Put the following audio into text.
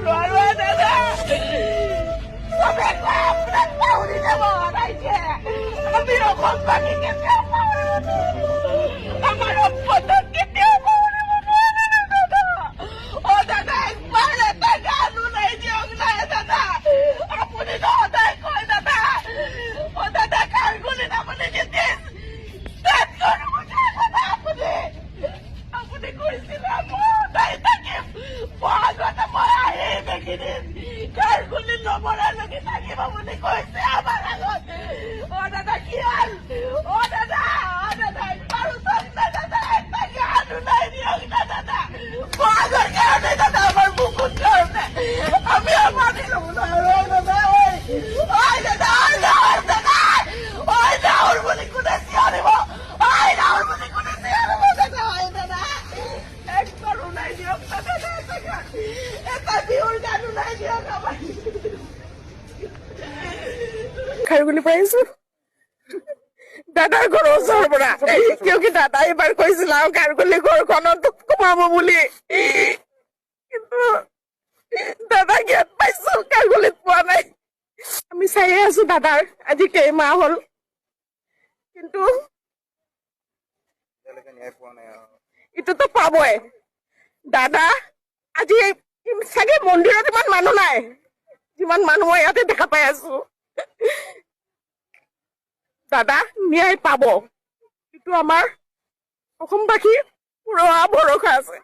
নোৱাৰো দাদা চবে কয় আপোনাক পাহৰি যাব ৰাইজে আমি অসমবাসী কেতিয়াও পাহৰিব নোৱাৰো আমাৰ সম্পদক কেতিয়াও পাহৰিব নোৱাৰো দাদা অ দাদা একবাৰ এটা গান ওলাই দিয়ক নাই দাদা আপুনি সদায় কয় দাদা অ দাদা কাৰগুলি নামনি যেতিয়া তাত কৰিব দাদা আপুনি কৈছিল মই থাকিম আগতে মই আহিম এইকেইদিন কাৰগুলি নমৰালৈকে থাকিম আপুনি কৈছে আমাৰ আগত অ দাদা কি হ'ল অ দাদা একবাৰো চাওক না দাদা এটা গান ওলাই দিয়ক না দাদা আগৰ কাৰণে দাদা আমাৰ বুকুত কাৰণে আমি মানি ল'ব নোৱাৰো দাদা ঐ দাদা দাদা ঐ ডাউৰ বুলি কোনে চিঞৰিব ঐ ডাউৰ বুলি কোনে চিঞৰিব দাদা দাদা একবাৰ ওলাই দিয়ক না দাদা এটা বিহুৰ গান ওলাই দিয়ক আমাৰ খাৰগুলি পাইছো দাদাৰ ঘৰৰ ওচৰৰ পৰা কিয় কি দাদা এবাৰ কৈছিল আৰু খাৰগুলি ঘৰখনত কমাব বুলি কিন্তু দাদা ইয়াত পাইছো খাৰগুলিত পোৱা নাই আমি চাইয়ে আছো দাদাৰ আজি কেইমাহ হ'ল কিন্তু এইটোতো পাবই দাদা আজি চাগে মন্দিৰত ইমান মানুহ নাই যিমান মানুহ মই ইয়াতে দেখা পাই আছো দাদা ন্যায় পাব এইটো আমাৰ অসমবাসীৰ পুৰা ভৰসা আছে